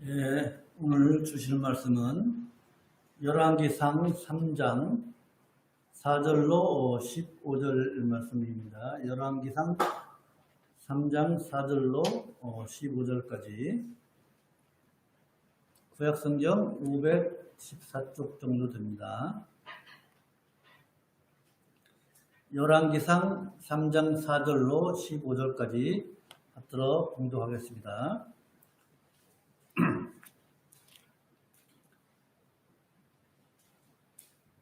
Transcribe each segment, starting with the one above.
예, 오늘 주실 말씀은 열왕기상 3장 4절로 15절 말씀입니다. 열왕기상 3장 4절로 15절까지 구약성경 514쪽 정도 됩니다. 열왕기상 3장 4절로 15절까지 받들어 공독하겠습니다.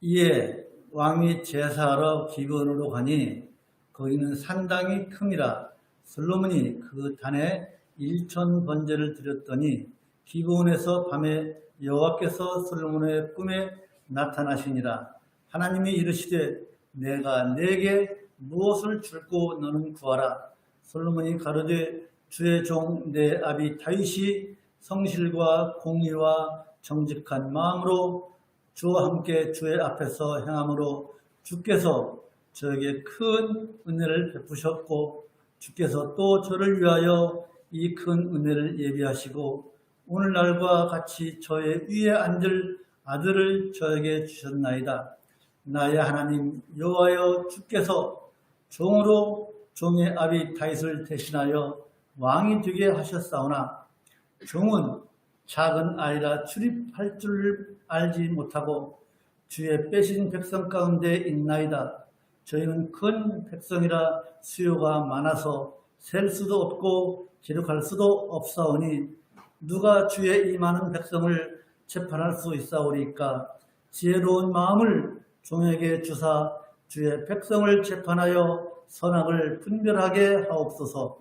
이에 왕이 제사하러 기브온으로 가니 거기는 산당이 큼이라 솔로몬이 그 단에 1천 번제를 드렸더니 기브온에서 밤에 여호와께서 솔로몬의 꿈에 나타나시니라. 하나님이 이르시되 내가 네게 무엇을 줄고 너는 구하라. 솔로몬이 가로되 주의 종 내 아비 다윗이 성실과 공의와 정직한 마음으로 주와 함께 주의 앞에서 행함으로 주께서 저에게 큰 은혜를 베푸셨고 주께서 또 저를 위하여 이 큰 은혜를 예비하시고 오늘날과 같이 저의 위에 앉을 아들을 저에게 주셨나이다. 나의 하나님 여호와여 주께서 종으로 종의 아비 다윗을 대신하여 왕이 되게 하셨사오나 종은 작은 아이라 출입할 줄 알지 못하고 주의 빼신 백성 가운데 있나이다. 저희는 큰 백성이라 수요가 많아서 셀 수도 없고 기록할 수도 없사오니 누가 주의 이 많은 백성을 재판할 수 있사오리까. 지혜로운 마음을 종에게 주사 주의 백성을 재판하여 선악을 분별하게 하옵소서.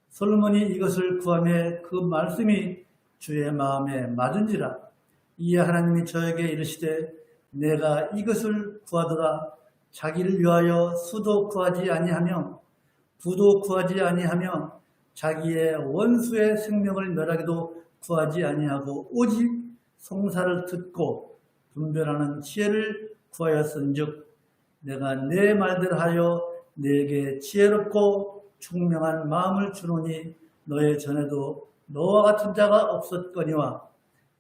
솔로몬이 이것을 구하며 그 말씀이 주의 마음에 맞은지라. 이에 하나님이 저에게 이르시되 내가 이것을 구하더라. 자기를 위하여 수도 구하지 아니하며 부도 구하지 아니하며 자기의 원수의 생명을 멸하기도 구하지 아니하고 오직 송사를 듣고 분별하는 지혜를 구하였은즉 내가 내 말대로 하여 네게 지혜롭고 총명한 마음을 주노니 너의 전에도 너와 같은 자가 없었거니와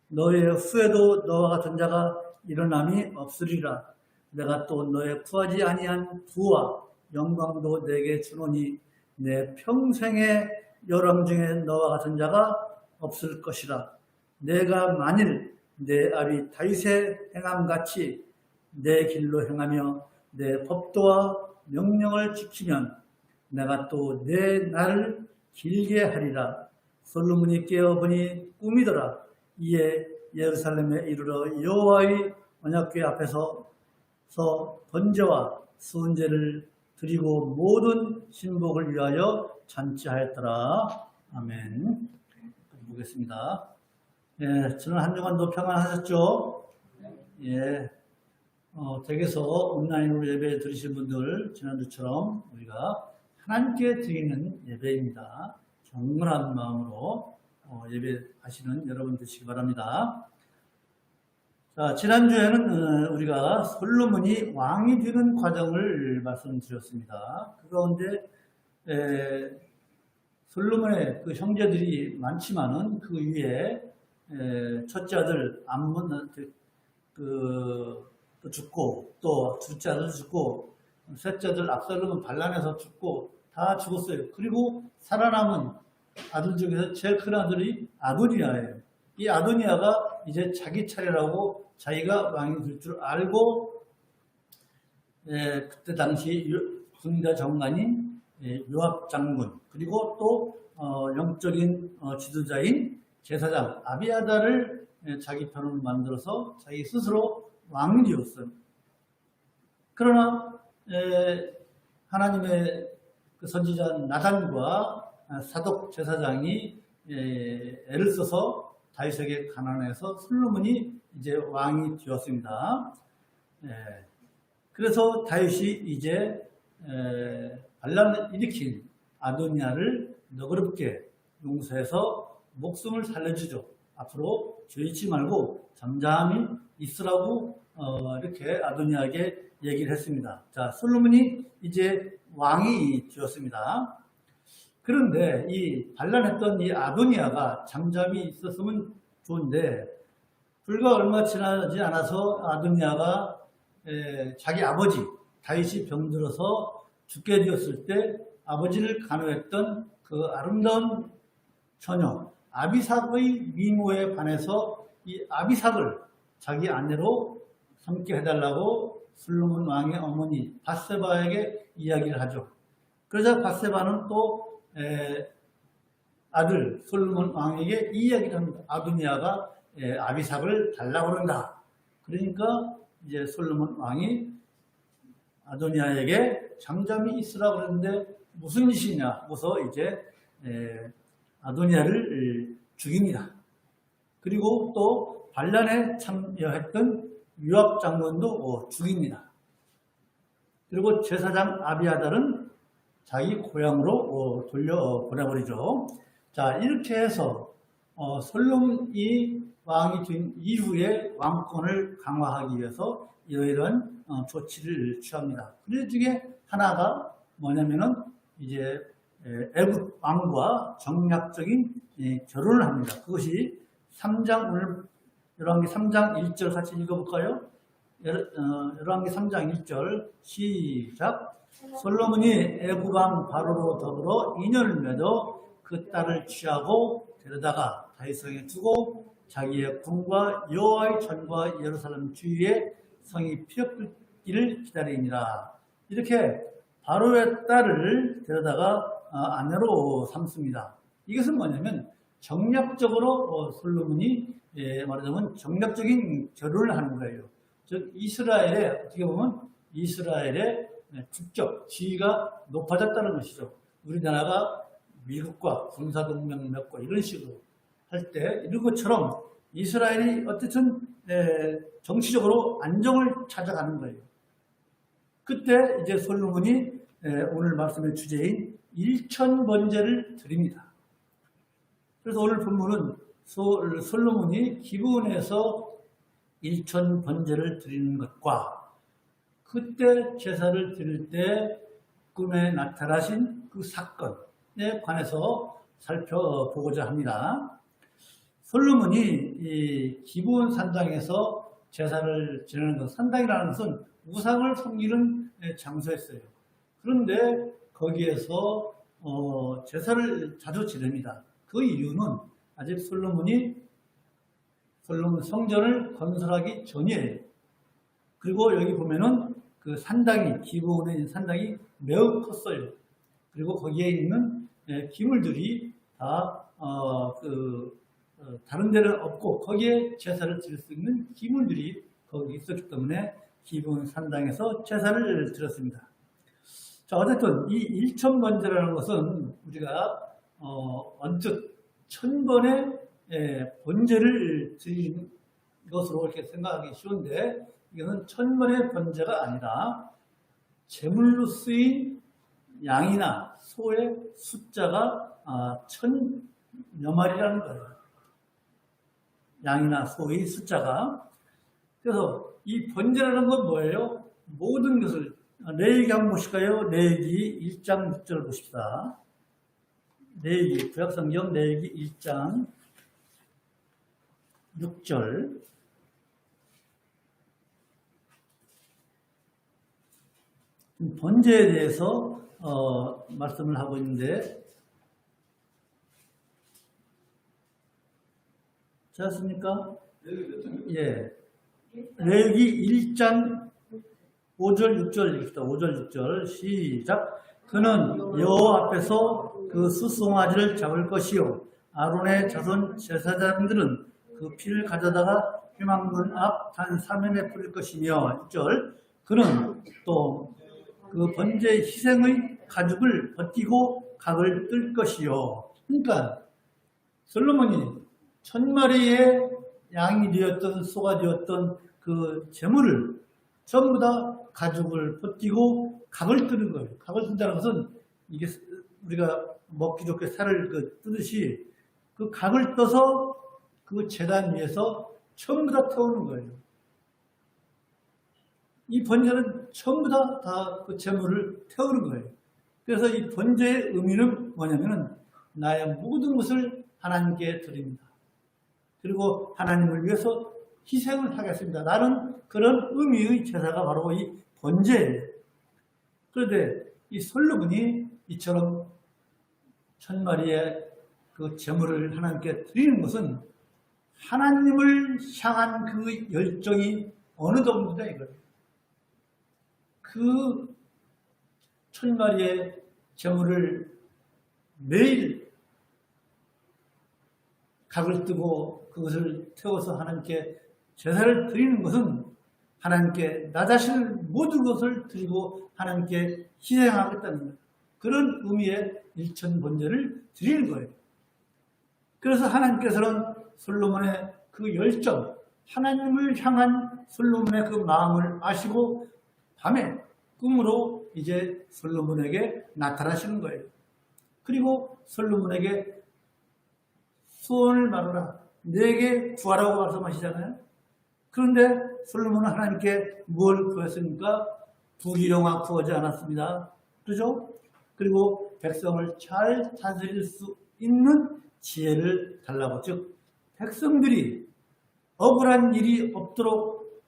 너의 후에도 너와 같은 자가 일어남이 없으리라. 내가 또 너의 구하지 아니한 부와 영광도 내게 주노니 내 평생의 여름 중에 너와 같은 자가 없을 것이라. 내가 만일 내 아비 다윗의 행함같이 내 길로 행하며 내 법도와 명령을 지키면 내가 또 내 날을 길게 하리라. 솔로몬이 깨어보니 꿈이더라. 이에 예루살렘에 이르러 여호와의 언약궤 앞에서 번제와 수은제를 드리고 모든 신복을 위하여 잔치하였더라. 아멘. 보겠습니다. 예, 지난 한 주간도 평안하셨죠? 예, 댁에서 온라인으로 예배 드리신 분들 지난주처럼 우리가 하나님께 드리는 예배입니다. 경건한 마음으로 예배하시는 여러분 되시기 바랍니다. 자, 지난주에는 우리가 솔로몬이 왕이 되는 과정을 말씀드렸습니다. 그 가운데 솔로몬의 그 형제들이 많지만은 그 위에 첫째 아들 암몬한테 또 죽고 또 둘째 아들 죽고 셋째 아들 압살롬은 반란에서 죽고 다 죽었어요. 그리고 살아남은 아들 중에서 제일 큰 아들이 아도니아예요. 이 아도니아가 이제 자기 차례라고 자기가 왕이 될 줄 알고 그때 당시 군대 정관인 요압 장군 그리고 또 영적인 지도자인 제사장 아비아다를 자기 편으로 만들어서 자기 스스로 왕이 되었어요. 그러나 하나님의 그 선지자 나단과 사독 제사장이 애를 써서 다윗에게 가난해서 솔로몬이 이제 왕이 되었습니다. 그래서 다윗이 이제 반란을 일으킨 아도니아를 너그럽게 용서해서 목숨을 살려주죠. 앞으로 죄 짓지 말고 잠잠히 있으라고 이렇게 아도니아에게 얘기를 했습니다. 자, 솔로몬이 이제 왕이 되었습니다. 그런데 이 반란했던 이 아도니아가 잠잠히 있었으면 좋은데 불과 얼마 지나지 않아서 아도니아가 자기 아버지 다윗이 병들어서 죽게 되었을 때 아버지를 간호했던 그 아름다운 처녀 아비삭의 미모에 반해서 이 아비삭을 자기 아내로 삼게 해달라고 솔로몬 왕의 어머니 밧세바에게 이야기를 하죠. 그러자 밧세바는 또 아들 솔로몬 왕에게 이야기를 합니다. 아도니아가 아비삭을 달라고 그런다. 그러니까 이제 솔로몬 왕이 아도니아에게 잠잠히 있으라 그러는데 무슨 짓이냐 하고서 이제 아도니아를 죽입니다. 그리고 또 반란에 참여했던 요압 장군도 죽입니다. 그리고 제사장 아비아달은 자기 고향으로 돌려보내버리죠. 자, 이렇게 해서 솔로몬이 왕이 된 이후에 왕권을 강화하기 위해서 이러이러한 조치를 취합니다. 그 중에 하나가 뭐냐면은 이제 애굽 왕과 정략적인 결혼을 합니다. 그것이 3장 오늘 열왕기 3장 1절 같이 읽어볼까요? 열왕기 3장 1절 시작. 솔로몬이 애굽 왕 바로로 더불어 인연을 맺어 그 딸을 취하고 데려다가 다윗성에 두고 자기의 궁과 여호와의 전과 예루살렘 주위에 성이 피어끓기를 기다리니라. 이렇게 바로의 딸을 데려다가 아내로 삼습니다. 이것은 뭐냐면 정략적으로 솔로몬이 말하자면 정략적인 결혼을 하는 거예요. 즉 이스라엘에 어떻게 보면 이스라엘의 국적, 지위가 높아졌다는 것이죠. 우리나라가 미국과 군사동맹 맺고 이런 식으로 할 때 이런 것처럼 이스라엘이 어쨌든 정치적으로 안정을 찾아가는 거예요. 그때 이제 솔로몬이 오늘 말씀의 주제인 일천번제를 드립니다. 그래서 오늘 본문은 솔로몬이 기브온에서 일천번제를 드리는 것과 그때 제사를 드릴 때 꿈에 나타나신 그 사건에 관해서 살펴보고자 합니다. 솔로몬이 이 기브온 산당에서 제사를 지내는 것, 산당이라는 것은 우상을 섬기는 장소였어요. 그런데 거기에서 제사를 자주 지냅니다. 그 이유는 아직 솔로몬 성전을 건설하기 전이에요. 그리고 여기 보면은 그 산당이, 기브온에 있는 산당이 매우 컸어요. 그리고 거기에 있는 기물들이 다 다른 데는 없고 거기에 제사를 드릴 수 있는 기물들이 거기 있었기 때문에 기브온 산당에서 제사를 드렸습니다. 자, 어쨌든 이 일천번제라는 것은 우리가 언뜻 1000번의 번제를 드리는 것으로 이렇게 생각하기 쉬운데 이것은 1000번의 번제가 아니라 제물로 쓰인 양이나 소의 숫자가 1000여 마리라는 거예요. 양이나 소의 숫자가. 그래서 이 번제라는 건 뭐예요? 모든 것을 레위기 한번 보실까요? 레위기 1장 6절 보십시다. 레위기 구약성경 레위기 1장 6절. 번제에 대해서 말씀을 하고 있는데 찾았습니까? 예. 레위기 1장 5절 6절 읽읍시다. 5절 6절 시작. 그는 여호와 앞에서 그 수송아지를 잡을 것이요 아론의 자손 제사장들은 그 피를 가져다가 회막문 앞 단 3면에 뿌릴 것이며 6절. 그는 또 그 번제 희생의 가죽을 벗기고 각을 뜰 것이요. 그러니까 솔로몬이 1000마리의 양이 되었던 소가 되었던 그 제물을 전부 다 가죽을 벗기고 각을 뜨는 거예요. 각을 뜬다는 것은 이게 우리가 먹기 좋게 살을 뜨듯이 그 각을 떠서 그 제단 위에서 전부 다 태우는 거예요. 이 번제는 전부 다 그 제물을 태우는 거예요. 그래서 이 번제의 의미는 뭐냐면은 나의 모든 것을 하나님께 드립니다. 그리고 하나님을 위해서 희생을 하겠습니다. 라는 그런 의미의 제사가 바로 이 번제예요. 그런데 이 솔로몬이 이처럼 1000마리의 그 제물을 하나님께 드리는 것은 하나님을 향한 그 열정이 어느 정도냐 이거예요. 그 1000마리의 제물을 매일 각을 뜨고 그것을 태워서 하나님께 제사를 드리는 것은 하나님께 나 자신을 모든 것을 드리고 하나님께 희생하겠다는 그런 의미의 일천번제를 드리는 거예요. 그래서 하나님께서는 솔로몬의 그 열정, 하나님을 향한 솔로몬의 그 마음을 아시고 밤에 꿈으로 이제 솔로몬에게 나타나시는 거예요. 그리고 솔로몬에게 소원을 말하라, 내게 구하라고 말씀하시잖아요. 그런데 솔로몬은 하나님께 뭘 구했습니까? 부귀영화 구하지 않았습니다. 그렇죠? 그리고 백성을 잘 다스릴 수 있는 지혜를 달라고, 즉 백성들이 억울한 일이 없도록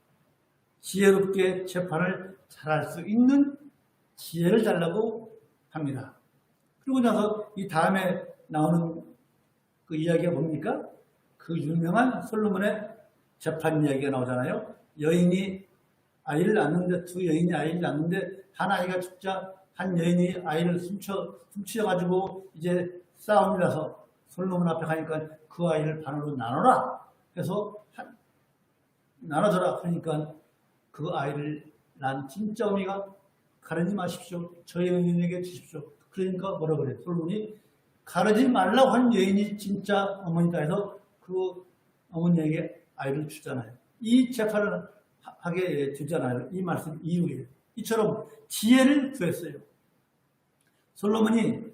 지혜롭게 재판을 잘할 수 있는 지혜를 달라고 합니다. 그리고 나서 이 다음에 나오는 그 이야기가 뭡니까? 그 유명한 솔로몬의 재판 이야기가 나오잖아요. 여인이 아이를 낳는데, 두 여인이 아이를 낳는데 한 아이가 죽자 한 여인이 아이를 훔쳐가지고 이제 싸움이 나서 솔로몬 앞에 가니까 그 아이를 반으로 나눠라. 그래서 나눠줘라. 그러니까 그 아이를 낳은 진짜 어미가 가르지 마십시오. 저 여인에게 주십시오. 그러니까 뭐라 그래요? 솔로몬이 가르지 말라고 한 여인이 진짜 어머니다 해서 그 어머니에게 아이를 주잖아요. 이 재판을 하게 되잖아요. 이 말씀 이후에. 이처럼 지혜를 구했어요. 솔로몬이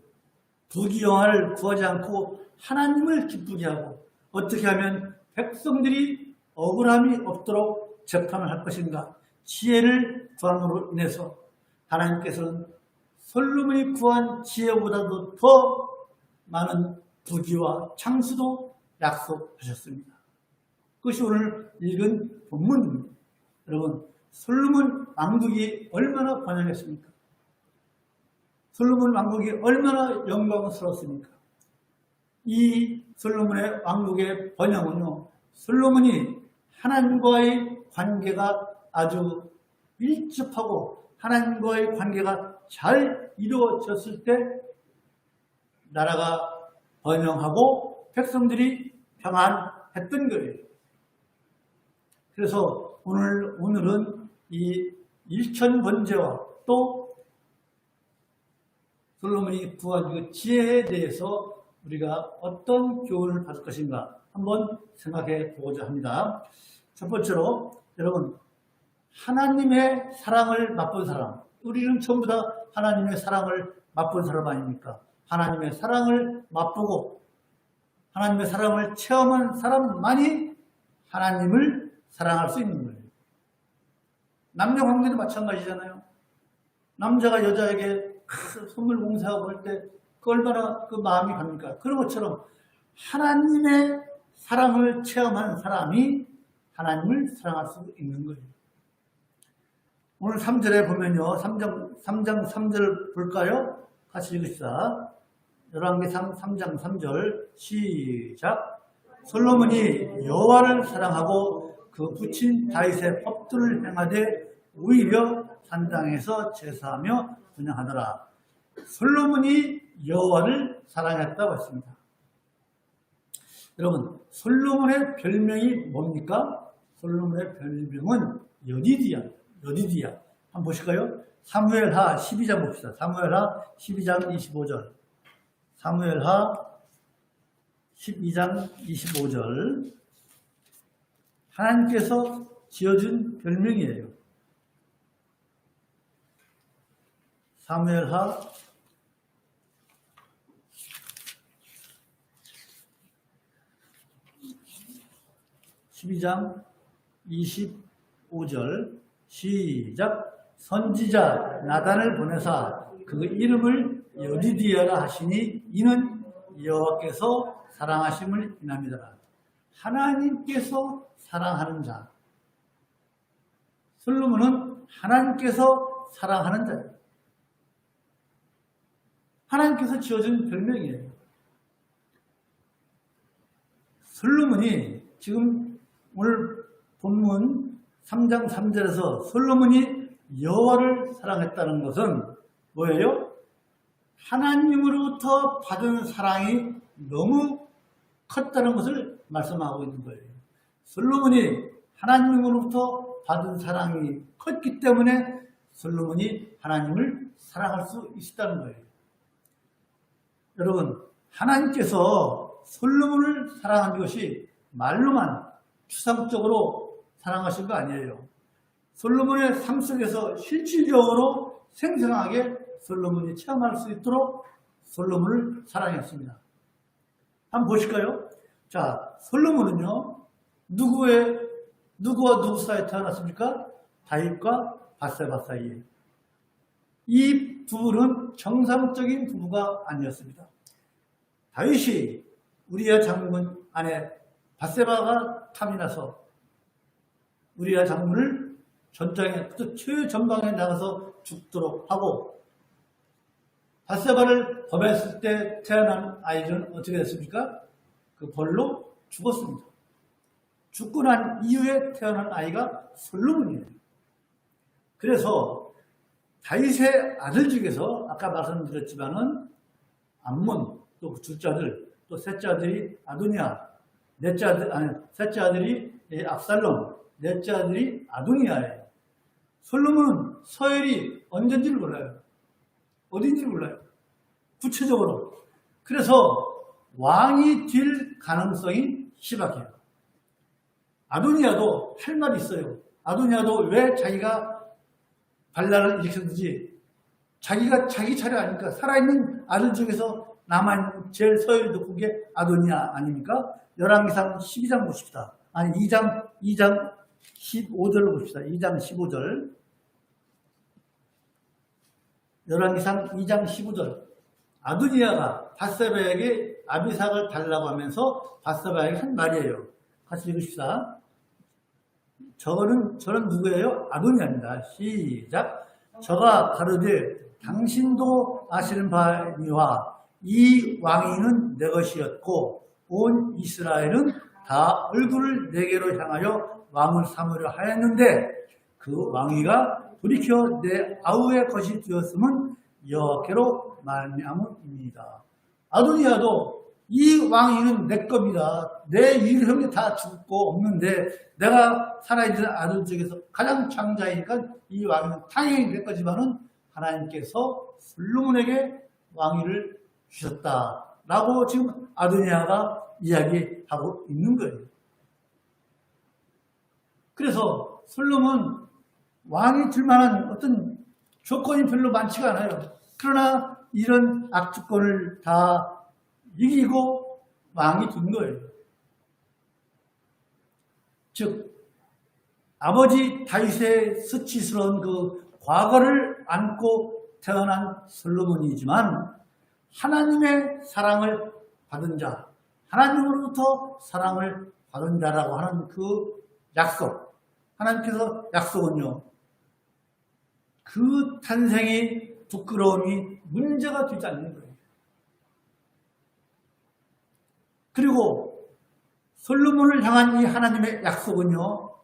부귀영화를 구하지 않고 하나님을 기쁘게 하고 어떻게 하면 백성들이 억울함이 없도록 재판을 할 것인가 지혜를 구함으로 인해서 하나님께서는 솔로몬이 구한 지혜보다도 더 많은 부귀와 창수도 약속하셨습니다. 그것이 오늘 읽은 본문입니다. 여러분, 솔로몬 왕국이 얼마나 번영했습니까? 솔로몬 왕국이 얼마나 영광스러웠습니까? 이 솔로몬의 왕국의 번영은요, 솔로몬이 하나님과의 관계가 아주 밀접하고 하나님과의 관계가 잘 이루어졌을 때 나라가 번영하고 백성들이 평안했던 거예요. 그래서 오늘은 이 일천번제와 또 솔로몬이 구한 그 지혜에 대해서 우리가 어떤 교훈을 받을 것인가 한번 생각해 보고자 합니다. 첫 번째로 여러분, 하나님의 사랑을 맛본 사람, 우리는 전부 다 하나님의 사랑을 맛본 사람 아닙니까? 하나님의 사랑을 맛보고 하나님의 사랑을 체험한 사람만이 하나님을 사랑할 수 있는 거예요. 남녀 관계도 마찬가지잖아요. 남자가 여자에게 선물 봉사하고 할 때 그 얼마나 그 마음이 갑니까? 그런 것처럼 하나님의 사랑을 체험한 사람이 하나님을 사랑할 수 있는 거예요. 오늘 3절에 보면요. 3장 3절 볼까요? 같이 읽읍시다. 열왕기상 3장 3절 시작. 솔로몬이 여호와를 사랑하고 그 부친 다윗의 법도를 행하되 오히려 산당에서 제사하며 분향하더라. 솔로몬이 여호와를 사랑했다고 했습니다. 여러분, 솔로몬의 별명이 뭡니까? 솔로몬의 별명은 여디디아. 한번 보실까요? 사무엘하 12장 봅시다. 사무엘하 12장 25절. 사무엘하 12장 25절. 하나님께서 지어준 별명이에요. 사무엘하 12장 25절 시작. 선지자 나단을 보내사 그 이름을 여디디아라 하시니 이는 여호와께서 사랑하심을 인함이더라. 하나님께서 사랑하는 자. 솔로몬은 하나님께서 사랑하는 자예요. 하나님께서 지어준 별명이에요. 솔로몬이 지금 오늘 본문 3장 3절에서 솔로몬이 여호와를 사랑했다는 것은 뭐예요? 하나님으로부터 받은 사랑이 너무 컸다는 것을 말씀하고 있는 거예요. 솔로몬이 하나님으로부터 받은 사랑이 컸기 때문에 솔로몬이 하나님을 사랑할 수 있었다는 거예요. 여러분, 하나님께서 솔로몬을 사랑한 것이 말로만 추상적으로 사랑하신 거 아니에요. 솔로몬의 삶 속에서 실질적으로 생생하게 솔로몬이 체험할 수 있도록 솔로몬을 사랑했습니다. 한번 보실까요? 자, 솔로몬은요, 누구와 누구 사이에 태어났습니까? 다윗과 밧세바 사이에. 이 부부는 정상적인 부부가 아니었습니다. 다윗이 우리야 장군 아내 밧세바가 탐이 나서 우리야 장군을 전장에 최전방에 나가서 죽도록 하고, 밧세바를 범했을 때 태어난 아이들은 어떻게 됐습니까? 그 벌로 죽었습니다. 죽고 난 이후에 태어난 아이가 솔로몬이에요. 그래서 다윗의 아들 중에서 아까 말씀드렸지만은 암몬, 또 둘째 아들, 또 셋째 아들이 아도니아, 셋째 아들이 압살롬, 넷째 아들이 아도니아예요. 솔로몬은 서열이 언제인지를 몰라요. 어딘지를 몰라요. 구체적으로. 그래서 왕이 될 가능성이 희박해요. 아도니아도 할 말이 있어요. 아도니아도 왜 자기가 반란을 일으켰는지, 자기가 자기 차례 아닙니까? 살아있는 아들 중에서 남아있는 제일 서열이 높은 게 아도니아 아닙니까? 열왕기상 12장 보십시다. 아니 2장 15절을 봅시다. 2장 15절. 열왕기상 2장 15절. 아도니아가 밧세바에게 아비삭을 달라고 하면서 밧세바에게 한 말이에요. 같이 읽읍시다. 저는 누구예요? 아도니아입니다. 시작. 저가 가로되 당신도 아시는 바니와 이 왕위는 내 것이었고 온 이스라엘은 다 얼굴을 내게로 향하여 왕을 삼으려 하였는데 그 왕위가 돌이켜 내 아우의 것이 되었음은 여호와께로 말미암음이니이다. 아도니아도 이 왕위는 내 겁니다. 내 형이 다 죽고 없는데 내가 살아있는 아들 중에서 가장 장자이니까 이 왕위는 당연히 내 거지만은 하나님께서 솔로몬에게 왕위를 주셨다라고 지금 아도니아가 이야기하고 있는 거예요. 그래서 솔로몬 왕이 될 만한 어떤 조건이 별로 많지가 않아요. 그러나 이런 악조건을 다 이기고 왕이 된 거예요. 즉 아버지 다윗의 수치스러운 그 과거를 안고 태어난 솔로몬이지만 하나님의 사랑을 받은 자, 하나님으로부터 사랑을 받은 자라고 하는 그 약속, 하나님께서 약속은요, 그 탄생이 부끄러움이 문제가 되지 않는 거예요. 그리고 솔로몬을 향한 이 하나님의 약속은요,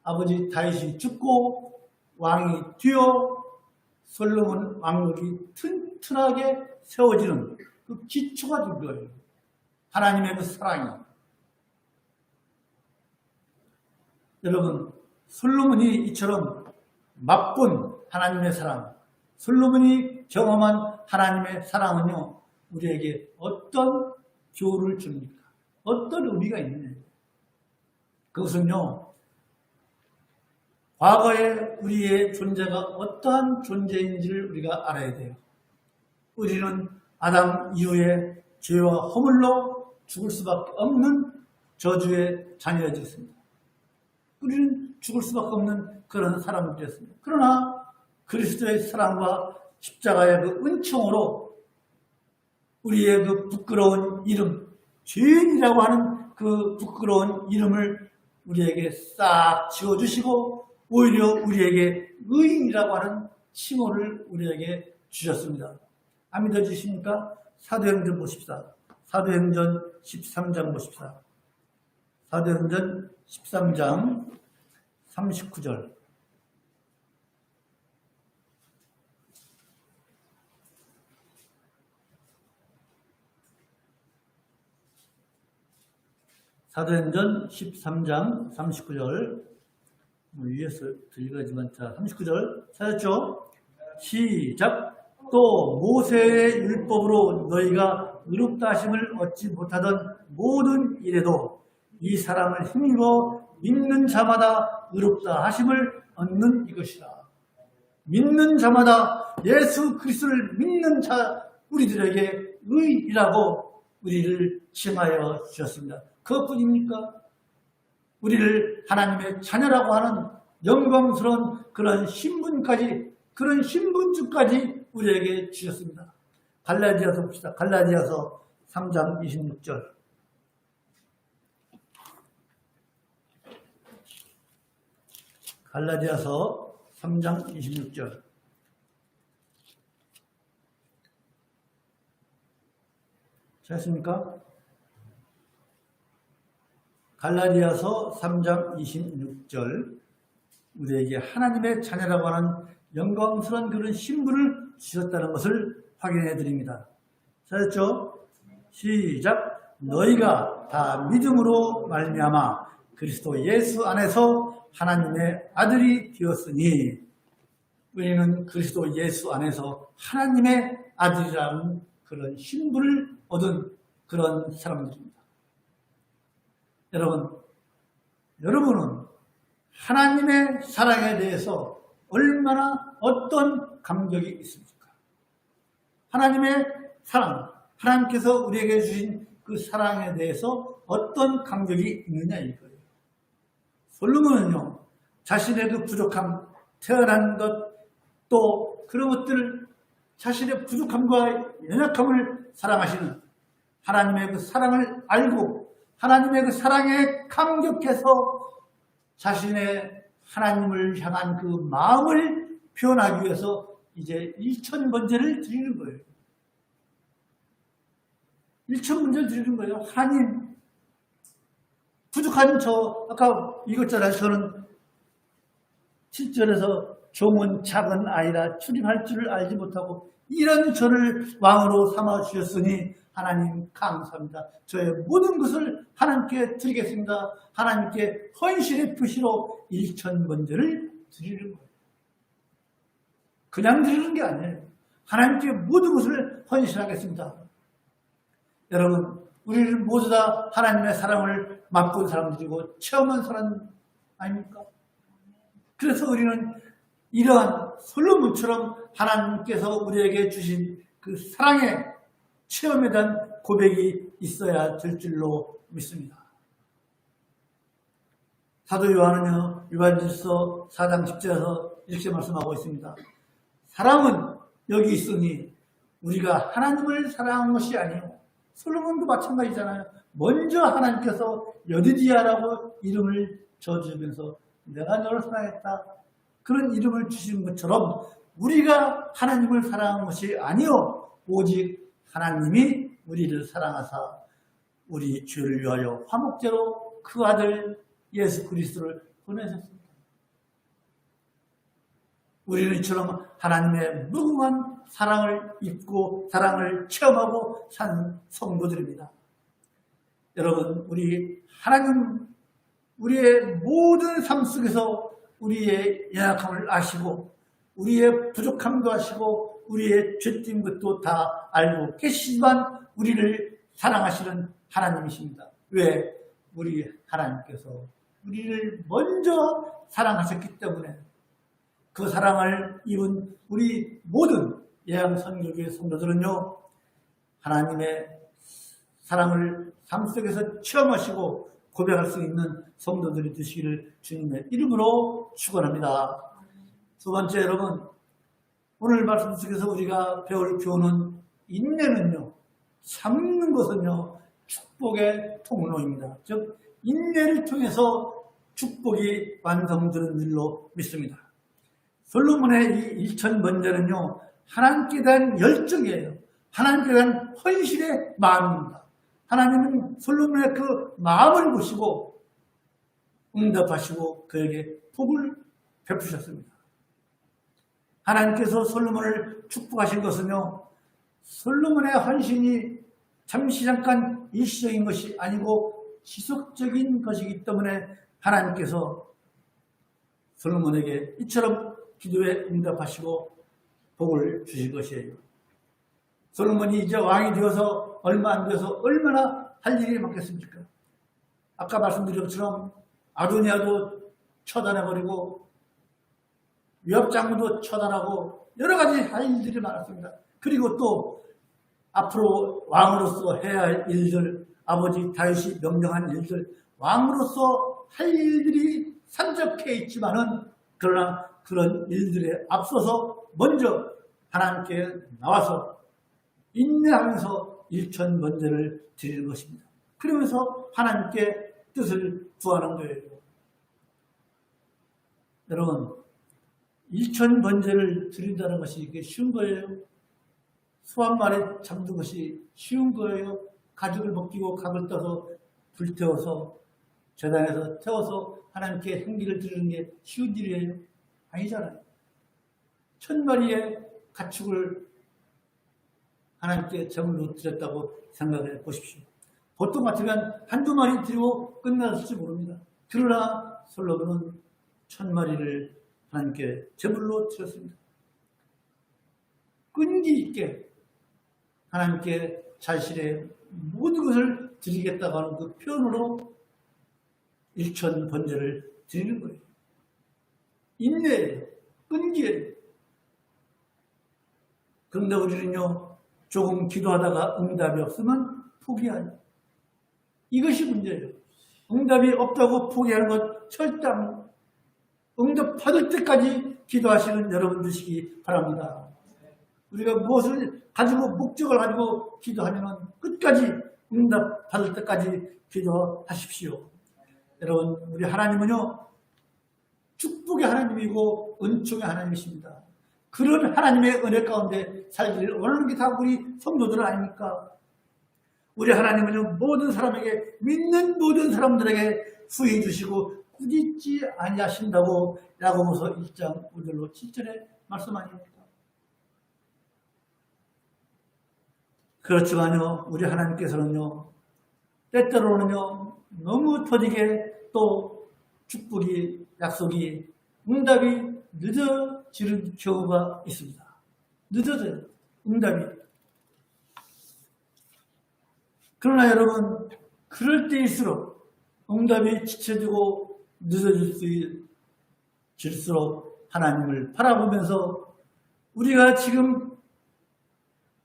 아버지 다윗이 죽고 왕이 되어 솔로몬 왕국이 튼튼하게 세워지는 그 기초가 된 거예요. 하나님의 그 사랑이. 여러분, 솔로몬이 이처럼 맛본 하나님의 사랑, 솔로몬이 경험한 하나님의 사랑은요, 우리에게 어떤 교훈을 줍니까? 어떤 의미가 있느냐? 그것은요, 과거에 우리의 존재가 어떠한 존재인지를 우리가 알아야 돼요. 우리는 아담 이후에 죄와 허물로 죽을 수밖에 없는 저주의 자녀였습니다. 우리는 죽을 수밖에 없는 그런 사람들이었습니다. 그러나 그리스도의 사랑과 십자가의 그 은총으로 우리의 그 부끄러운 이름, 죄인이라고 하는 그 부끄러운 이름을 우리에게 싹 지워주시고 오히려 우리에게 의인이라고 하는 칭호를 우리에게 주셨습니다. 안 믿어지십니까? 사도행전 보십시다. 사도행전 13장 보십시다. 사도행전 13장 39절. 사도행전 13장 39절. 위에서 들리가지만, 자, 39절. 찾았죠? 시작. 또 모세의 율법으로 너희가 의롭다 하심을 얻지 못하던 모든 일에도 이 사람을 힘입어 믿는 자마다 의롭다 하심을 얻는 이것이라. 믿는 자마다 예수 그리스도를 믿는 자 우리들에게 의이라고 우리를 칭하여 주셨습니다. 그것뿐입니까? 우리를 하나님의 자녀라고 하는 영광스러운 그런 신분까지, 그런 신분증까지 우리에게 주셨습니다. 갈라디아서 봅시다. 갈라디아서 3장 26절. 갈라디아서 3장 26절. 찾았습니까? 갈라디아서 3장 26절. 우리에게 하나님의 자녀라고 하는 영광스러운 그런 신분을 주셨다는 것을 확인해 드립니다. 찾았죠? 시작. 너희가 다 믿음으로 말미암아 그리스도 예수 안에서 하나님의 아들이 되었으니, 우리는 그리스도 예수 안에서 하나님의 아들이라는 그런 신분을 얻은 그런 사람들입니다. 여러분은 하나님의 사랑에 대해서 얼마나 어떤 감격이 있습니까? 하나님의 사랑, 하나님께서 우리에게 주신 그 사랑에 대해서 어떤 감격이 있느냐 이거예요. 솔로몬은요, 자신의 그 부족함, 태어난 것, 또 그런 것들, 자신의 부족함과 연약함을 사랑하시는 하나님의 그 사랑을 알고 하나님의 그 사랑에 감격해서 자신의 하나님을 향한 그 마음을 표현하기 위해서 이제 1000번제를 드리는 거예요. 1000번제를 드리는 거예요. 하나님, 부족한 아까 읽었잖아요. 저는 7절에서 종은 작은 아이라 출입할 줄을 알지 못하고 이런 저를 왕으로 삼아 주셨으니 하나님 감사합니다. 저의 모든 것을 하나님께 드리겠습니다. 하나님께 헌신의 표시로 1000번제를 드리는 거예요. 그냥 드리는 게 아니에요. 하나님께 모든 것을 헌신하겠습니다. 여러분, 우리는 모두 다 하나님의 사랑을 맛본 사람들이고 체험한 사람 아닙니까? 그래서 우리는 이러한 솔로몬처럼 하나님께서 우리에게 주신 그 사랑의 체험에 대한 고백이 있어야 될 줄로 믿습니다. 사도 요한은요, 요한일서 4장 10절에서 이렇게 말씀하고 있습니다. 사랑은 여기 있으니 우리가 하나님을 사랑한 것이 아니요. 솔로몬도 마찬가지잖아요. 먼저 하나님께서 여디디아라고 이름을 져주면서 내가 너를 사랑했다. 그런 이름을 주신 것처럼 우리가 하나님을 사랑한 것이 아니요. 오직 하나님이 우리를 사랑하사 우리 죄를 위하여 화목제로 그 아들 예수 그리스도를 보내셨습니다. 우리는 이처럼 하나님의 무궁한 사랑을 입고 사랑을 체험하고 사는 성도들입니다. 여러분, 우리 하나님, 우리의 모든 삶 속에서 우리의 연약함을 아시고 우리의 부족함도 아시고 우리의 죄된 것도 다 알고 계시지만 우리를 사랑하시는 하나님이십니다. 왜? 우리 하나님께서 우리를 먼저 사랑하셨기 때문에 그 사랑을 입은 우리 모든 예양선교회 성도들은요, 하나님의 사랑을 삶 속에서 체험하시고 고백할 수 있는 성도들이 되시기를 주님의 이름으로 축원합니다. 두 번째, 여러분, 오늘 말씀 속에서 우리가 배울 교훈은 인내는요, 참는 것은요, 축복의 통로입니다. 즉 인내를 통해서 축복이 완성되는 일로 믿습니다. 솔로몬의 이 일천번제는요, 하나님께 대한 열정이에요. 하나님께 대한 헌신의 마음입니다. 하나님은 솔로몬의 그 마음을 보시고 응답하시고 그에게 복을 베푸셨습니다. 하나님께서 솔로몬을 축복하신 것은요, 솔로몬의 헌신이 잠시 잠깐 일시적인 것이 아니고 지속적인 것이기 때문에 하나님께서 솔로몬에게 이처럼 기도에 응답하시고 복을 주실 것이에요. 솔로몬이 이제 왕이 되어서 얼마 안 되어서 얼마나 할 일이 많겠습니까? 아까 말씀드린 것처럼 아도니아도 처단해버리고 위협장군도 처단하고 여러 가지 할 일들이 많았습니다. 그리고 또 앞으로 왕으로서 해야 할 일들, 아버지 다윗이 명령한 일들, 왕으로서 할 일들이 산적해 있지만은 그러나 그런 일들에 앞서서 먼저 하나님께 나와서 인내하면서 일천번제를 드리는 것입니다. 그러면서 하나님께 뜻을 구하는 거예요. 여러분, 일천번제를 드린다는 것이 이게 쉬운 거예요? 소 한 마리 잡는 것이 쉬운 거예요? 가죽을 벗기고 각을 떠서 불태워서 제단에서 태워서 하나님께 향기를 드리는 게 쉬운 일이에요? 아니잖아요. 1000마리의 가축을 하나님께 제물로 드렸다고 생각해 보십시오. 보통 같으면 한두 마리 드리고 끝났을지 모릅니다. 그러나 솔로몬은 1000마리를 하나님께 제물로 드렸습니다. 끈기 있게 하나님께 자신의 모든 것을 드리겠다고 하는 그 표현으로 일천번제를 드리는 거예요. 인내예요. 끈기예요. 그런데 우리는요, 조금 기도하다가 응답이 없으면 포기하죠. 이것이 문제예요. 응답이 없다고 포기하는 것 절대 안 합니다. 응답 받을 때까지 기도하시는 여러분 되시기 바랍니다. 우리가 무엇을 가지고 목적을 가지고 기도하면 끝까지 응답 받을 때까지 기도하십시오. 여러분, 우리 하나님은요, 축복의 하나님이고 은총의 하나님이십니다. 그런 하나님의 은혜 가운데 살기를 원하는 게 다 우리 성도들 아닙니까? 우리 하나님은요, 모든 사람에게, 믿는 모든 사람들에게 후히 주시고 꾸짖지 아니하신다고 야고보서 1장 5절로 7절에 말씀 아닙니까? 그렇지만요, 우리 하나님께서는요, 때때로는요, 너무 더디게 또 축복이, 약속이, 응답이 늦어지는 경우가 있습니다. 늦어져요, 응답이. 그러나 여러분, 그럴 때일수록 응답이 지쳐지고 늦어질수록 하나님을 바라보면서 우리가 지금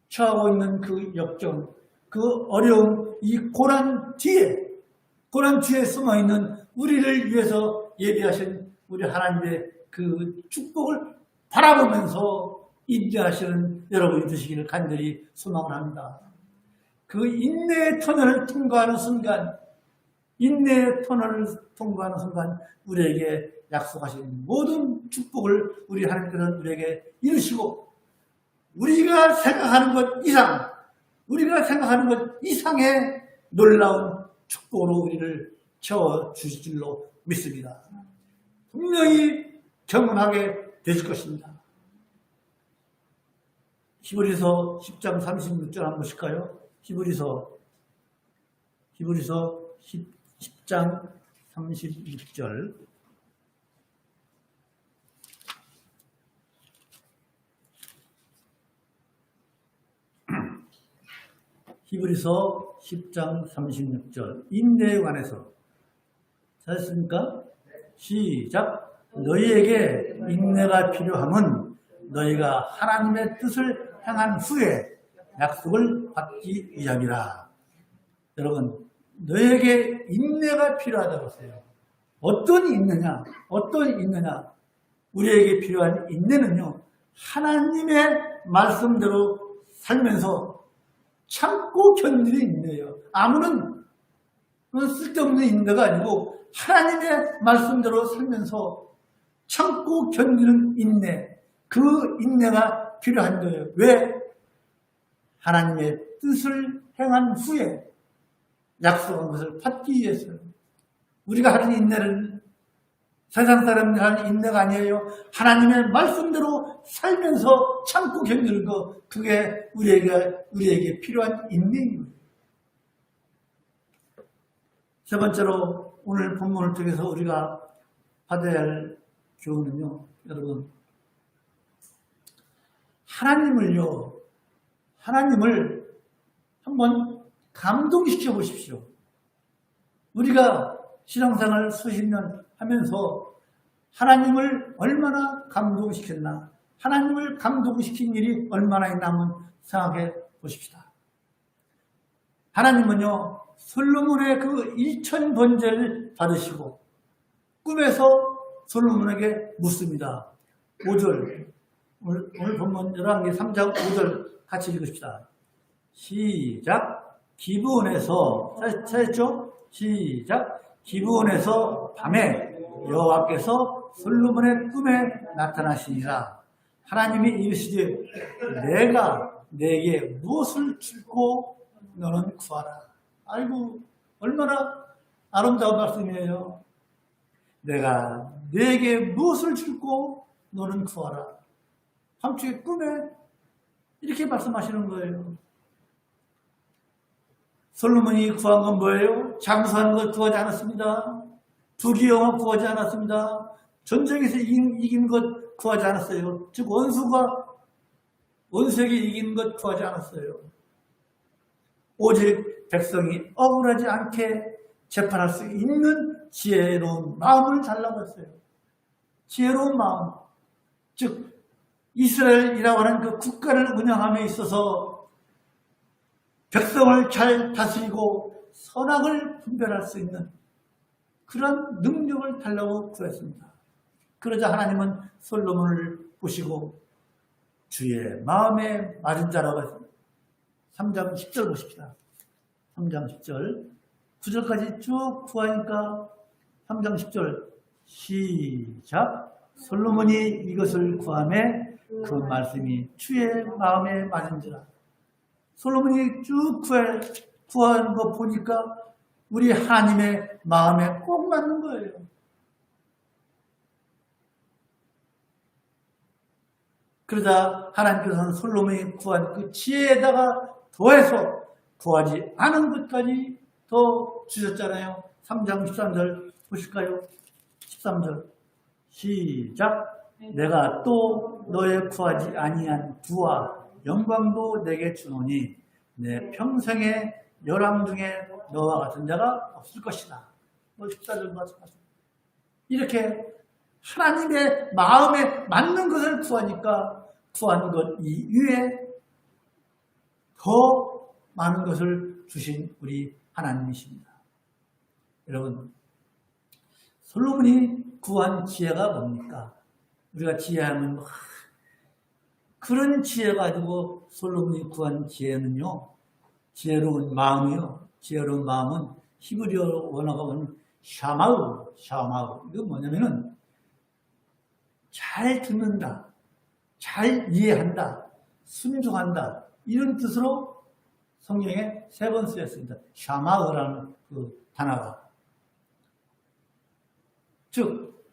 처하고 있는 그 역경, 그 어려움, 이 고난 뒤에 숨어있는 우리를 위해서 예비하신 우리 하나님의 그 축복을 바라보면서 인내하시는 여러분이 되시기를 간절히 소망을 합니다. 그 인내의 터널을 통과하는 순간, 우리에게 약속하신 모든 축복을 우리 하나님께서는 우리에게 이루시고, 우리가 생각하는 것 이상의 놀라운 축복으로 우리를 채워주실 줄로 믿습니다. 분명히 경험하게 되실 것입니다. 히브리서 10장 36절 한번 보실까요? 히브리서 10장 36절. 히브리서 10장 36절. 인내에 관해서. 찾았습니까? 시작. 너희에게 인내가 필요함은 너희가 하나님의 뜻을 행한 후에 약속을 받기 위함이라. 여러분, 너희에게 인내가 필요하다고 했어요. 어떤 인내냐? 우리에게 필요한 인내는요, 하나님의 말씀대로 살면서 참고 견디는 인내예요. 아무는 그건 쓸데없는 인내가 아니고 하나님의 말씀대로 살면서 참고 견디는 인내, 그 인내가 필요한 거예요. 왜? 하나님의 뜻을 행한 후에 약속한 것을 받기 위해서요. 우리가 하는 인내는 세상 사람들이 하는 인내가 아니에요. 하나님의 말씀대로 살면서 참고 견디는 것, 그게 우리에게 필요한 인내인 거예요. 세 번째로 오늘 본문을 통해서 우리가 받아야 할 교훈은요, 여러분, 하나님을 한번 감동시켜 보십시오. 우리가 신앙생활 수십 년 하면서 하나님을 얼마나 감동시켰나, 하나님을 감동시킨 일이 얼마나 있나 한번 생각해 보십시다. 하나님은요, 솔로몬의 그 1000번제를 받으시고 꿈에서 솔로몬에게 묻습니다. 5절, 오늘 본문 11개 3장 5절 같이 읽읍시다. 시작. 기브온에서, 찾았죠? 시작. 기브온에서 밤에 여호와께서 솔로몬의 꿈에 나타나시니라. 하나님이 이르시되 내가 내게 무엇을 줄고 너는 구하라. 아이고, 얼마나 아름다운 말씀이에요. 내가 내게 무엇을 줄고 너는 구하라. 밤중에 꿈에 이렇게 말씀하시는 거예요. 솔로몬이 구한 건 뭐예요? 장수하는 것 구하지 않았습니다. 부귀영화 구하지 않았습니다. 전쟁에서 이긴 것 구하지 않았어요. 즉 원수에게 이긴 것 구하지 않았어요. 오직 백성이 억울하지 않게 재판할 수 있는 지혜로운 마음을 달라고 했어요. 지혜로운 마음. 즉 이스라엘이라고 하는 그 국가를 운영함에 있어서 백성을 잘 다스리고 선악을 분별할 수 있는 그런 능력을 달라고 구했습니다. 그러자 하나님은 솔로몬을 보시고 주의 마음에 맞은 자라고 했습니다. 3장 10절 보십시다. 3장 10절 9절까지 쭉 구하니까 3장 10절 시작. 솔로몬이 이것을 구하매 그 말씀이 주의 마음에 맞은지라. 솔로몬이 쭉 구하는 거 보니까 우리 하나님의 마음에 꼭 맞는 거예요. 그러자 하나님께서는 솔로몬이 구한 그 지혜에다가 더해서 구하지 않은 것까지 더 주셨잖아요. 3장 13절 보실까요? 13절 시작. 내가 또 너의 구하지 아니한 부와 영광도 내게 주노니 내 평생의 열왕 중에 너와 같은 자가 없을 것이다. 14절 말씀하십니다. 이렇게 하나님의 마음에 맞는 것을 구하니까 구한 것 이외에 더 많은 것을 주신 우리 하나님이십니다. 여러분, 솔로몬이 구한 지혜가 뭡니까? 우리가 지혜하면 그런 지혜 가지고 솔로몬이 구한 지혜는요, 지혜로운 마음이요. 지혜로운 마음은 히브리어 원어가 보면 샤마우. 이거 뭐냐면은 잘 듣는다, 잘 이해한다, 순종한다, 이런 뜻으로 성경에 3번 쓰였습니다. 샤마우라는 그 단어가. 즉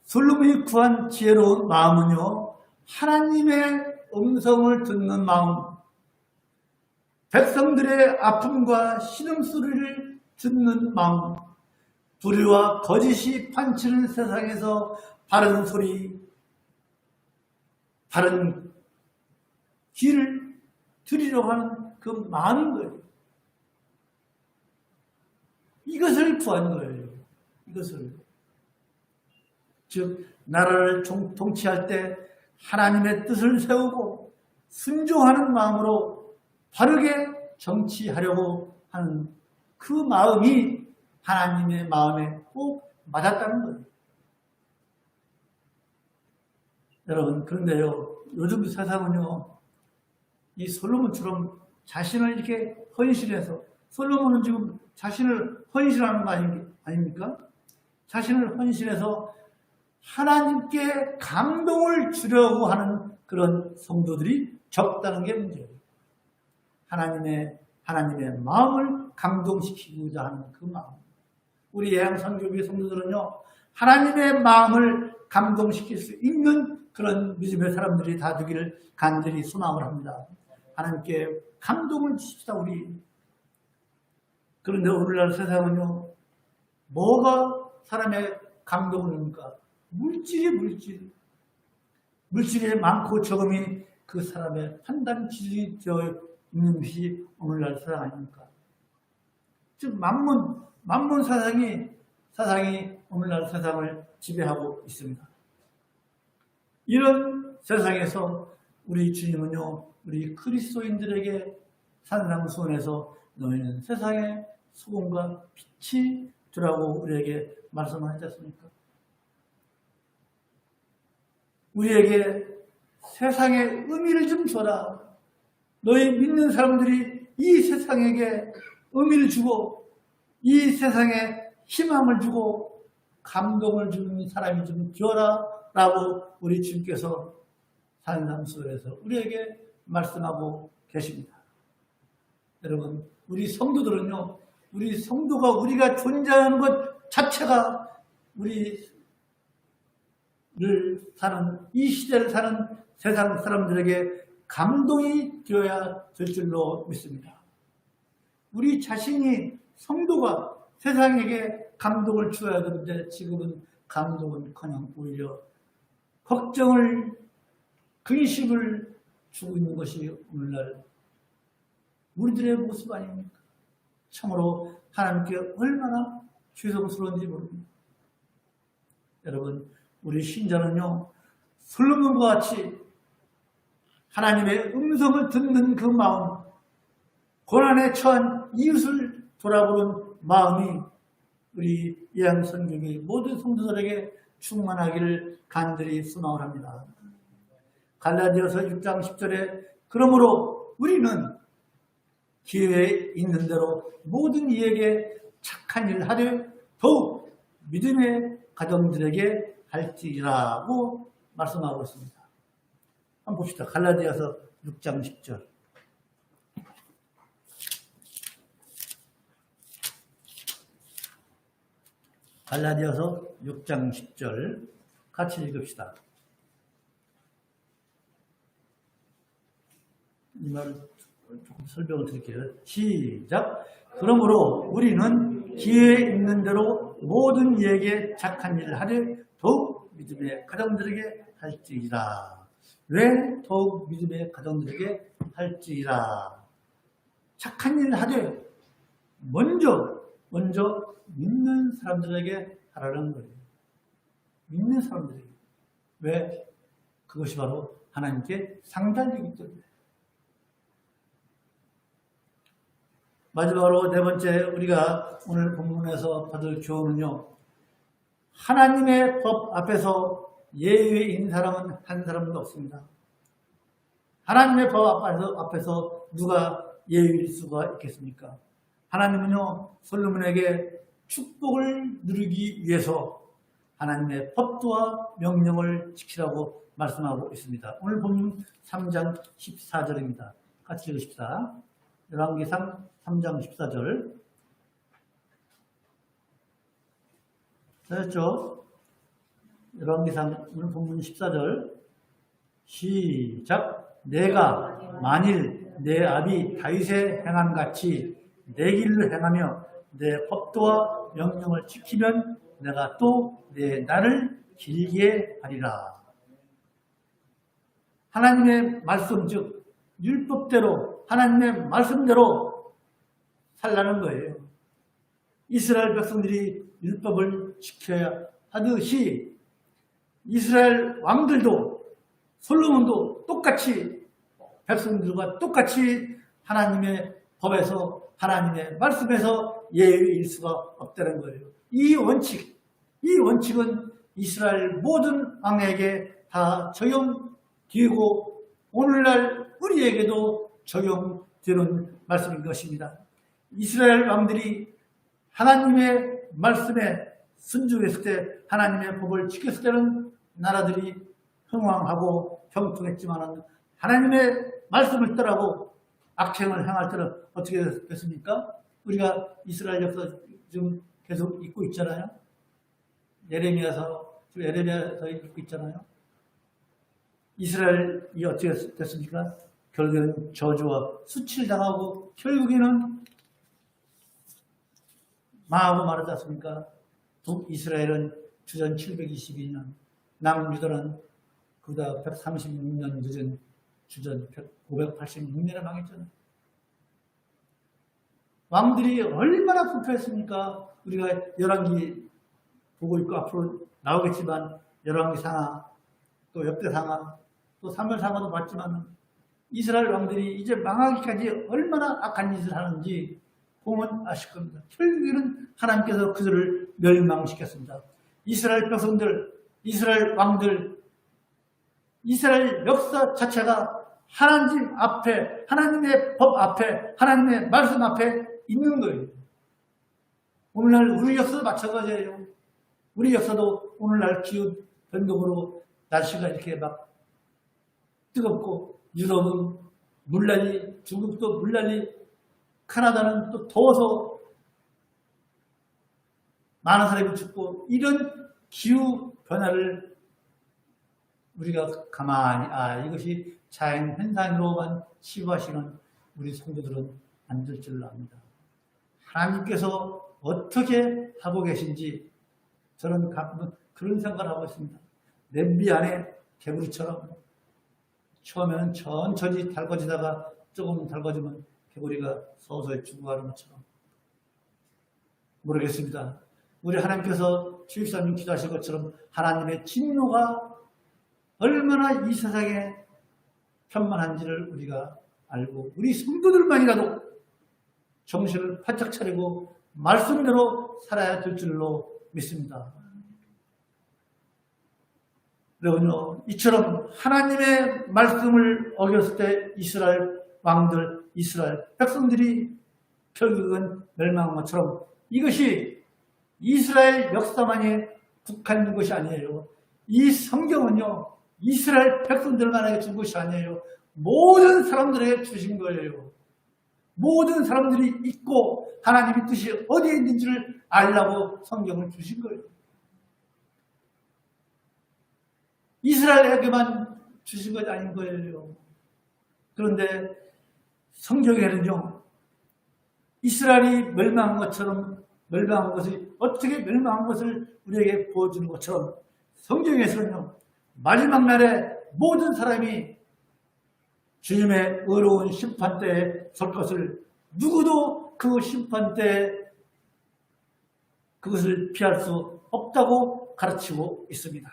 솔로몬이 구한 지혜로운 마음은요, 하나님의 음성을 듣는 마음, 백성들의 아픔과 신음소리를 듣는 마음, 불의와 거짓이 판치는 세상에서 바른 소리, 바른 길을 들이려고 하는 그 마음인 거예요. 이것을 구한 거예요. 이것을. 즉 나라를 통치할 때 하나님의 뜻을 세우고 순종하는 마음으로 바르게 정치하려고 하는 그 마음이 하나님의 마음에 꼭 맞았다는 거예요. 여러분, 그런데요, 요즘 세상은요, 이 솔로몬처럼 자신을 이렇게 헌신해서 솔로몬은 지금 자신을 헌신하는 거 아닙니까? 자신을 헌신해서 하나님께 감동을 주려고 하는 그런 성도들이 적다는 게 문제예요. 하나님의 마음을 감동시키고자 하는 그 마음. 우리 예양선교회 성도들은요, 하나님의 마음을 감동시킬 수 있는 그런 믿음의 사람들이 다 되기를 간절히 소망을 합니다. 하나님께 감동을 주십시다, 우리. 그런데 오늘날 세상은요, 뭐가 사람의 감동을 줍니까? 물질이 물질이 많고 적음이 그 사람의 판단 기준이 되어 있는 것이 오늘날 세상 아닙니까? 즉 만문 사상이 오늘날 세상을 지배하고 있습니다. 이런 세상에서 우리 주님은요, 우리 그리스도인들에게 산상수훈에서 너희는 세상의 소금과 빛이 되라고 우리에게 말씀하지 않습니까? 우리에게 세상의 의미를 좀 줘라. 너희 믿는 사람들이 이 세상에게 의미를 주고 이 세상에 희망을 주고 감동을 주는 사람이 좀 되어라 라고 우리 주님께서 산상수훈에서 우리에게 말씀하고 계십니다. 여러분, 우리 성도들은요, 우리 성도가 우리가 존재하는 것 자체가 우리를 사는, 이 시대를 사는 세상 사람들에게 감동이 되어야 될 줄로 믿습니다. 우리 자신이 성도가 세상에게 감동을 주어야 되는데 지금은 감동은커녕 오히려 걱정을, 근심을 주고 있는 것이 오늘날 우리들의 모습 아닙니까? 참으로 하나님께 얼마나 죄송스러운지 모릅니다. 여러분, 우리 신자는요, 솔로몬과 같이 하나님의 음성을 듣는 그 마음, 고난에 처한 이웃을 돌아보는 마음이 우리 예양선교회 모든 성도들에게 충만하기를 간절히 소망을 합니다. 갈라디아서 6장 10절에 그러므로 우리는 기회에 있는 대로 모든 이에게 착한 일을 하되 더욱 믿음의 가정들에게 할지라고 말씀하고 있습니다. 한번 봅시다. 갈라디아서 6장 10절. 갈라디아서 6장 10절 같이 읽읍시다. 이 말을 조금 설명을 드릴게요. 시작. 그러므로 우리는 기회에 있는 대로 모든 이에게 착한 일을 하되 더욱 믿음의 가정들에게 할지이다. 왜 더욱 믿음의 가정들에게 할지이다. 착한 일을 하되 먼저 믿는 사람들에게 하라는 거예요. 믿는 사람들에게. 왜? 그것이 바로 하나님께 상달되기 때문에. 마지막으로 네 번째 우리가 오늘 본문에서 받을 교훈은요. 하나님의 법 앞에서 예외인 사람은 한 사람도 없습니다. 하나님의 법 앞에서 누가 예외일 수가 있겠습니까? 하나님은요, 솔로몬에게 축복을 누리기 위해서 하나님의 법도와 명령을 지키라고 말씀하고 있습니다. 오늘 본문 3장 14절입니다. 같이 읽으십시다. 열왕기상 3장 14절. 됐죠? 열왕기상 오늘 본문 14절. 시작. 내가 만일 내 아비 다윗의 행함 같이 내 길을 행하며 내 법도와 명령을 지키면 내가 또 내 날을 길게 하리라. 하나님의 말씀 즉 율법대로 하나님의 말씀대로 살라는 거예요. 이스라엘 백성들이 율법을 지켜야 하듯이 이스라엘 왕들도 솔로몬도 똑같이 백성들과 똑같이 하나님의 법에서 하나님의 말씀에서 예외일 수가 없다는 거예요. 이 원칙은 이스라엘 모든 왕에게 다 적용되고 오늘날 우리에게도 적용되는 말씀인 것입니다. 이스라엘 왕들이 하나님의 말씀에 순종했을 때, 하나님의 법을 지켰을 때는 나라들이 흥왕하고 형통했지만 하나님의 말씀을 따라고 악행을 행할 때는 어떻게 됐습니까? 우리가 이스라엘 역사 지금 계속 읽고 있잖아요. 예레미야서 읽고 있잖아요. 이스라엘이 어떻게 됐습니까? 결국에는 저주와 수치를 당하고 결국에는 망하고 말하지 않습니까? 북이스라엘은 주전 722년, 남유다는 그보다 136년 늦은 주전 586년에 망했잖아요. 왕들이 얼마나 불패했습니까? 우리가 열왕기 보고 있고 앞으로 나오겠지만 열왕기 상하, 또 역대상하, 또 사무엘상하도 봤지만 이스라엘 왕들이 이제 망하기까지 얼마나 악한 짓을 하는지 보면 아실 겁니다. 결국에는 하나님께서 그들을 멸망시켰습니다. 이스라엘 백성들, 이스라엘 왕들, 이스라엘 역사 자체가 하나님 앞에, 하나님의 법 앞에, 하나님의 말씀 앞에 있는 거예요. 오늘날 우리 역사도 마찬가지예요. 우리 역사도 오늘날 기후 변동으로 날씨가 이렇게 막 뜨겁고, 유럽은 물난리, 중국도 물난리, 카나다는 또 더워서 많은 사람이 죽고, 이런 기후 변화를 우리가 가만히 이것이 자연 현상으로만 치부하시는 우리 성도들은 안 될 줄 압니다. 하나님께서 어떻게 하고 계신지 저는 가끔 그런 생각을 하고 있습니다. 냄비 안에 개구리처럼 처음에는 천천히 달궈지다가 조금 달궈지면 개구리가 서서히 죽어가는 것처럼 모르겠습니다. 우리 하나님께서 주입사님 기도하신 것처럼 하나님의 진노가 얼마나 이 세상에 편만한지를 우리가 알고 우리 성도들만이라도 정신을 바짝 차리고 말씀대로 살아야 될 줄로 믿습니다. 여러분요, 이처럼 하나님의 말씀을 어겼을 때 이스라엘 왕들, 이스라엘 백성들이 결국은 멸망한 것처럼 이것이 이스라엘 역사만이 국한된 것이 아니에요. 이 성경은요, 이스라엘 백성들만에게 준 것이 아니에요. 모든 사람들에게 주신 거예요. 모든 사람들이 있고 하나님의 뜻이 어디에 있는지를 알라고 성경을 주신 거예요. 이스라엘에게만 주신 것이 아닌 거예요. 그런데 성경에는요, 이스라엘이 멸망한 것처럼 멸망한 것이 어떻게 멸망한 것을 우리에게 보여주는 것처럼 성경에서는요, 마지막 날에 모든 사람이 주님의 의로운 심판대에 설 것을 누구도 그 심판대에 그것을 피할 수 없다고 가르치고 있습니다.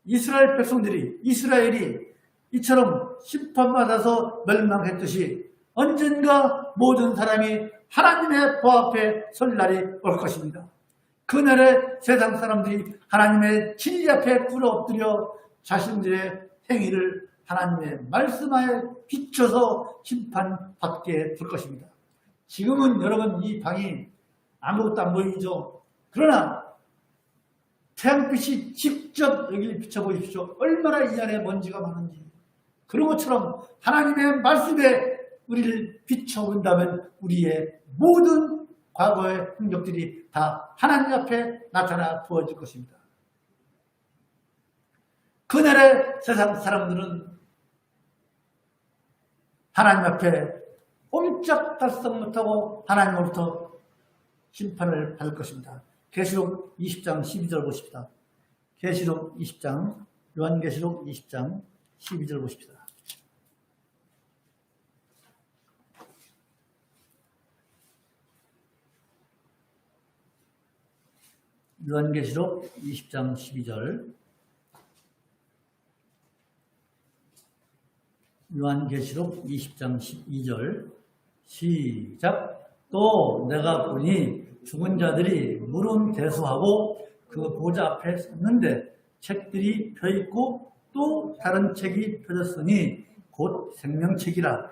이스라엘 백성들이, 이스라엘이 이처럼 심판받아서 멸망했듯이 언젠가 모든 사람이 하나님의 보 앞에 설 날이 올 것입니다. 그날에 세상 사람들이 하나님의 진리 앞에 꿇어 엎드려 자신들의 행위를 하나님의 말씀하에 비춰서 심판받게 될 것입니다. 지금은 여러분 이 방이 아무것도 안 보이죠. 그러나 태양빛이 직접 여기를 비춰보십시오. 얼마나 이 안에 먼지가 많은지. 그런 것처럼 하나님의 말씀에 우리를 비춰본다면 우리의 모든 과거의 흔적들이 다 하나님 앞에 나타나 보여질 것입니다. 그날의 세상 사람들은 하나님 앞에 꼼짝달싹 못하고 하나님으로부터 심판을 받을 것입니다. 계시록 20장 12절 보십시다. 계시록 20장, 요한계시록 20장 12절 보십시다. 요한계시록 20장 12절. 요한계시록 20장 12절. 시작. 또 내가 보니 죽은 자들이 물은 대수하고 그 보좌 앞에 섰는데 책들이 펴있고 또 다른 책이 펴졌으니 곧 생명책이라.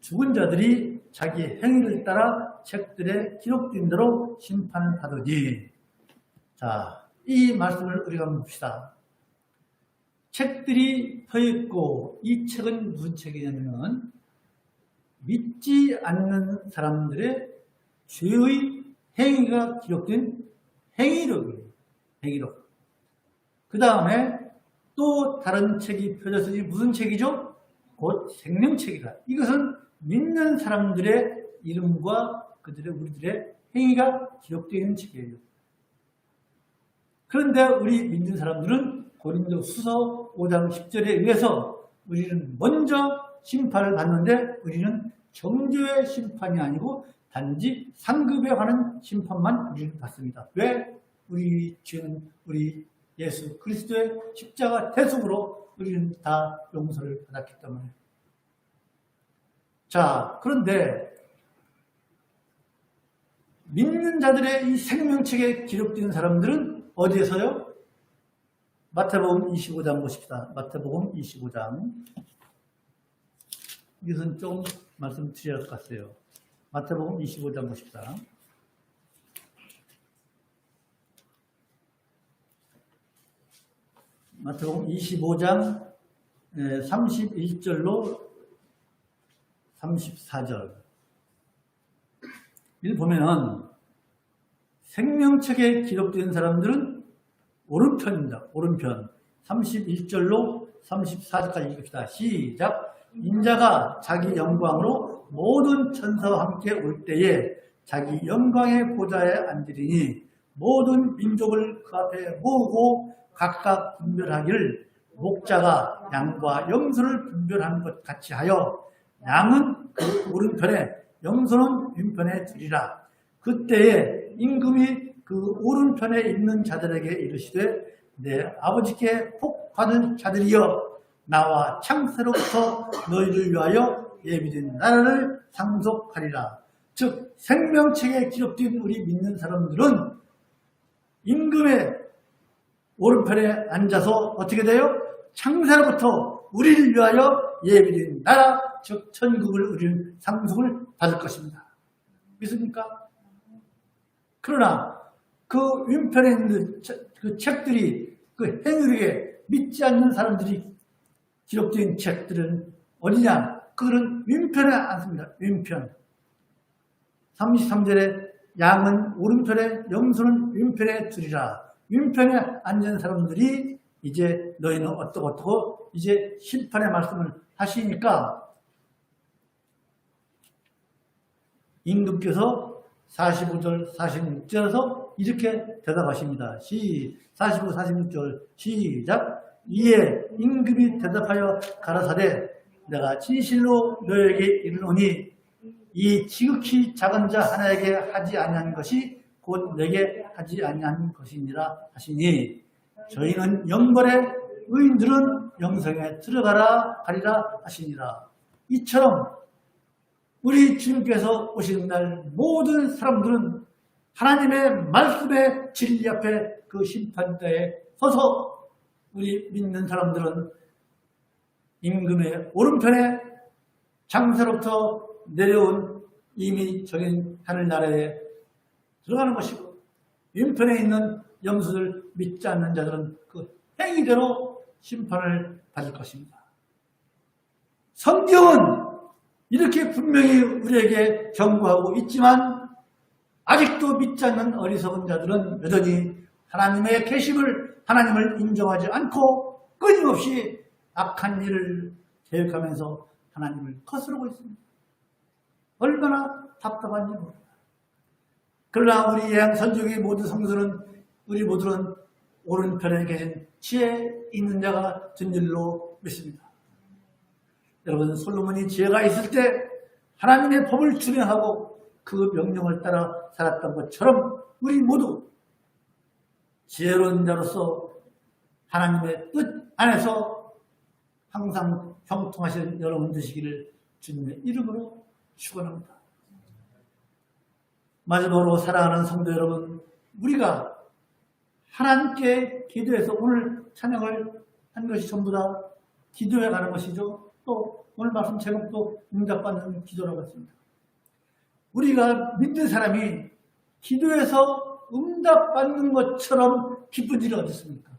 죽은 자들이 자기 행위를 따라 책들에 기록된 대로 심판을 받으니. 자, 이 말씀을 우리가 한번 봅시다. 책들이 펴있고, 이 책은 무슨 책이냐면 믿지 않는 사람들의 죄의 행위가 기록된 행위록이에요. 행위록. 그 다음에 또 다른 책이 펴졌으니 무슨 책이죠? 곧 생명책이다. 이것은 믿는 사람들의 이름과 우리들의 행위가 기록되어 있는 책이에요. 그런데 우리 믿는 사람들은 고린도후서 5장 10절에 의해서 우리는 먼저 심판을 받는데, 우리는 정죄의 심판이 아니고 단지 상급에 관한 심판만 우리는 받습니다. 왜? 우리 죄는 우리 예수 그리스도의 십자가 대속으로 우리는 다 용서를 받았기 때문에. 자, 그런데 믿는 자들의 이 생명책에 기록된 사람들은 어디에서요? 마태복음 25장 보십시다. 마태복음 25장. 이것은 조금 말씀드려야 할 것 같아요. 마태복음 25장 보십시다. 마태복음 25장 31절로 34절. 이 보면은 생명책에 기록된 사람들은 오른편입니다. 오른편. 31절로 34절까지 읽읍시다. 시작. 인자가 자기 영광으로 모든 천사와 함께 올 때에 자기 영광의 보좌에 앉으리니 모든 민족을 그 앞에 모으고 각각 분별하기를 목자가 양과 염소를 분별하는 것 같이 하여 양은 그 오른편에 염소는 왼편에 두리라. 그때에 임금이 그 오른편에 있는 자들에게 이르시되 내 아버지께 복 받은 자들이여 나와 창세로부터 너희를 위하여 예비된 나라를 상속하리라. 즉 생명책에 기록된 우리 믿는 사람들은 임금의 오른편에 앉아서 어떻게 돼요? 창세로부터 우리를 위하여 예비된 나라, 즉 천국을 우리는 상속을 받을 것입니다. 믿습니까? 그러나 그 왼편에 있는 그 책들이, 그 행위에 믿지 않는 사람들이 기록된 책들은 어디냐? 그들은 왼편에 앉습니다. 왼편. 33절에 양은 오른편에 염소는 왼편에 두리라. 왼편에 앉은 사람들이 이제 너희는 어떠고 이제 심판의 말씀을 하시니까 임금께서 45절 46절에서 이렇게 대답하십니다. 45, 46절 시작. 이에 임금이 대답하여 가라사대 내가 진실로 너에게 이르노니 이 지극히 작은 자 하나에게 하지 아니한 것이 곧 내게 하지 아니한 것이니라 하시니 저희는 영벌에 의인들은 영생에 들어가라 가리라 하시니라. 이처럼 우리 주님께서 오시는 날 모든 사람들은 하나님의 말씀의 진리 앞에 그 심판대에 서서 우리 믿는 사람들은 임금의 오른편에 장세로부터 내려온 이미 정인 하늘나라에 들어가는 것이고 왼편에 있는 염소들 믿지 않는 자들은 그 행위대로 심판을 받을 것입니다. 성경은 이렇게 분명히 우리에게 경고하고 있지만 아직도 믿지 않는 어리석은 자들은 여전히 하나님의 계심을 하나님을 인정하지 않고 끊임없이 악한 일을 계획하면서 하나님을 거스르고 있습니다. 얼마나 답답한지 모릅니다. 그러나 우리 예양 선지국의 모든 성도들은 우리 모두는 오른편에 계신 지혜 있는 자가 된 줄로 믿습니다. 여러분 솔로몬이 지혜가 있을 때 하나님의 법을 준행하고 그 명령을 따라 살았던 것처럼 우리 모두 지혜로운 자로서 하나님의 뜻 안에서 항상 형통하시는 여러분 되시기를 주님의 이름으로 축원합니다. 마지막으로 사랑하는 성도 여러분, 우리가 하나님께 기도해서 오늘 찬양을 한 것이 전부 다 기도해 가는 것이죠. 또 오늘 말씀 제목도 응답받는 기도라고 했습니다. 우리가 믿는 사람이 기도해서 응답받는 것처럼 기쁜 일이 어디 있습니까?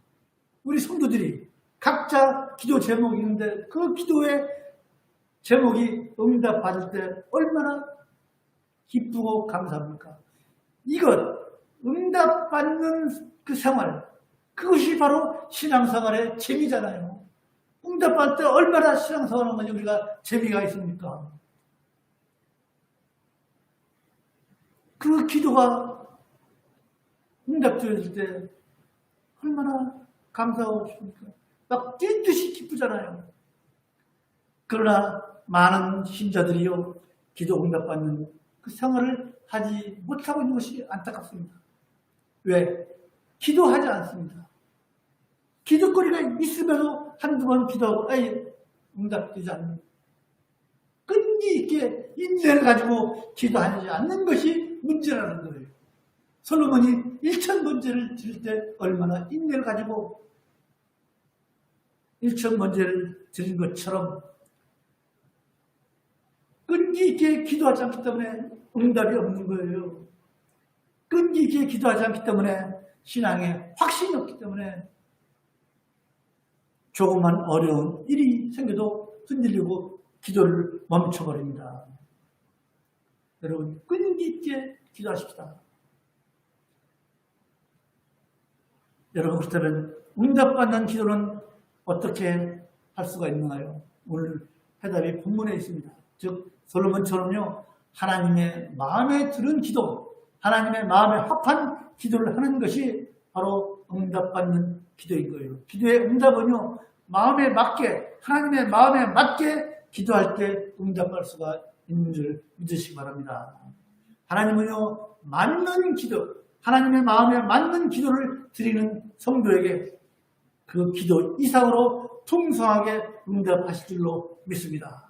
우리 성도들이 각자 기도 제목이 있는데 그 기도의 제목이 응답받을 때 얼마나 기쁘고 감사합니까? 이것, 응답받는 그 생활, 그것이 바로 신앙생활의 재미잖아요. 응답받을 때 얼마나 신앙생활하는 것이 우리가 재미가 있습니까? 그 기도가 응답되어질 때 얼마나 감사하고 싶습니까? 막 뛴듯이 기쁘잖아요. 그러나 많은 신자들이요, 기도 응답받는 그 생활을 하지 못하고 있는 것이 안타깝습니다. 왜? 기도하지 않습니다. 기도거리가 있음에도 한두 번 기도하고 응답되지 않는, 끈기 있게 인내를 가지고 기도하지 않는 것이 문제라는 거예요. 솔로몬이 1000번제를 드릴 때 얼마나 인내를 가지고 1000번제를 드린 것처럼 끈기 있게 기도하지 않기 때문에 응답이 없는 거예요. 끈기 있게 기도하지 않기 때문에 신앙에 확신이 없기 때문에 조금만 어려운 일이 생겨도 흔들리고 기도를 멈춰버립니다. 여러분, 끈기 있게 기도하십시다. 여러분, 그렇다면 응답받는 기도는 어떻게 할 수가 있나요? 오늘 해답이 본문에 있습니다. 즉 솔로몬처럼요, 하나님의 마음에 드는 기도, 하나님의 마음에 합한 기도를 하는 것이 바로 응답받는 기도인 거예요. 기도의 응답은요, 마음에 맞게, 하나님의 마음에 맞게 기도할 때 응답할 수가 있는 줄 믿으시기 바랍니다. 하나님은요, 맞는 기도, 하나님의 마음에 맞는 기도를 드리는 성도에게 그 기도 이상으로 풍성하게 응답하실 줄로 믿습니다.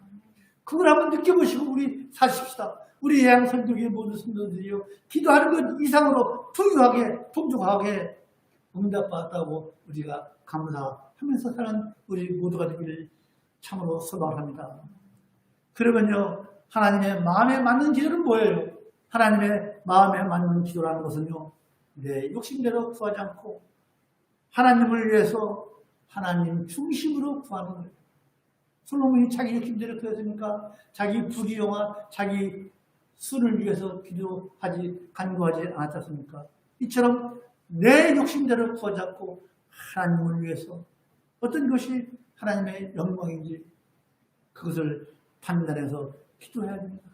그걸 한번 느껴보시고 우리 사십시다. 우리 예양 선교의 모든 성도들이요, 기도하는 것 이상으로 풍요하게, 풍족하게 응답받았다고 우리가 감사하면서 사는 우리 모두가 되기를 참으로 소망합니다. 그러면요, 하나님의 마음에 맞는 기도는 뭐예요? 하나님의 마음에 맞는 기도라는 것은요, 내 욕심대로 구하지 않고 하나님을 위해서 하나님 중심으로 구하는 거예요. 솔로몬이 자기 욕심대로 구했으니까 자기 부귀영화, 자기 수를 위해서 기도하지, 간구하지 않았지 않습니까? 이처럼 내 욕심대로 구하지 않고 하나님을 위해서 어떤 것이 하나님의 영광인지 그것을 판단해서 기도해야 됩니다.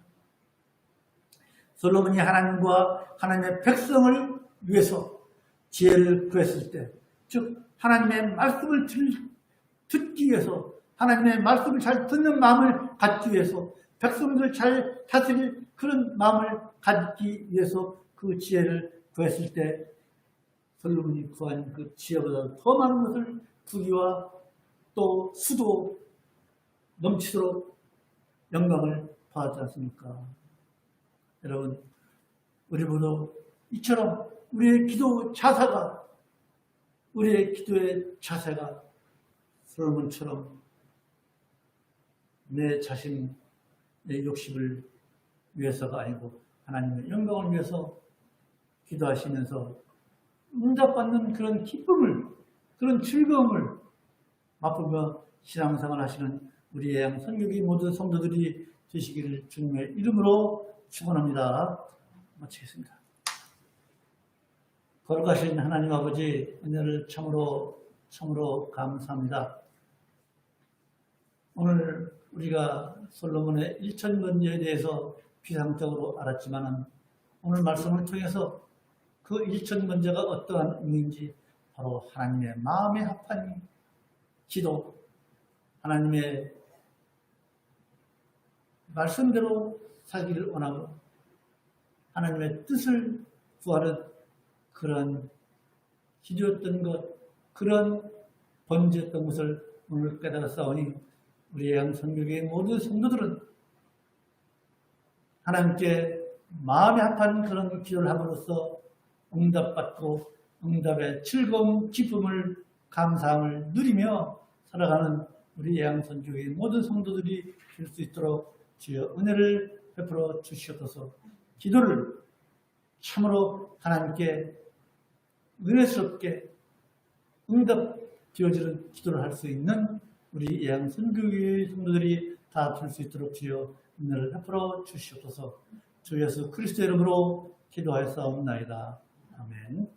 솔로몬이 하나님과 하나님의 백성을 위해서 지혜를 구했을 때, 즉 하나님의 말씀을 듣기 위해서, 하나님의 말씀을 잘 듣는 마음을 갖기 위해서, 백성들 잘 다스릴 그런 마음을 갖기 위해서 그 지혜를 구했을 때 솔로몬이 구한 그 지혜보다 더 많은 것을 부귀와 또 수도 넘치도록 영광을 받았지 않습니까? 여러분, 우리 모두 이처럼 우리의 기도 자세가, 우리의 기도의 자세가 솔로몬처럼 내 자신, 내 욕심을 위해서가 아니고 하나님의 영광을 위해서 기도하시면서 응답받는 그런 기쁨을, 그런 즐거움을 맛보며 신앙생활 하시는 우리 예양 선교기 모든 성도들이 되시기를 주님의 이름으로 축원합니다. 마치겠습니다. 거룩하신 하나님 아버지, 은혜를 참으로 감사합니다. 오늘 우리가 솔로몬의 1000번제에 대해서 비상적으로 알았지만 오늘 말씀을 통해서 그 1000번제가 어떠한 의미인지 바로 하나님의 마음에 합한 기도, 하나님의 말씀대로 살기를 원하고 하나님의 뜻을 구하는 그런 기도였던 것, 그런 번제였던 것을 오늘 깨달았사오니 우리 예양 선교회의 모든 성도들은 하나님께 마음에 합한 그런 기도를 함으로써 응답받고 응답의 즐거움, 기쁨을, 감사함을 누리며 살아가는 우리 예양 선교회의 모든 성도들이 필 수 있도록 주여 은혜를 베풀어 주시옵소서. 기도를 참으로 하나님께 은혜스럽게 응답되어지는 기도를 할 수 있는 우리 예양 선교회 성도들이 다 될 수 있도록 주여 은혜를 베풀어 주시옵소서. 주 예수 그리스도 이름으로 기도하였사옵나이다. 아멘.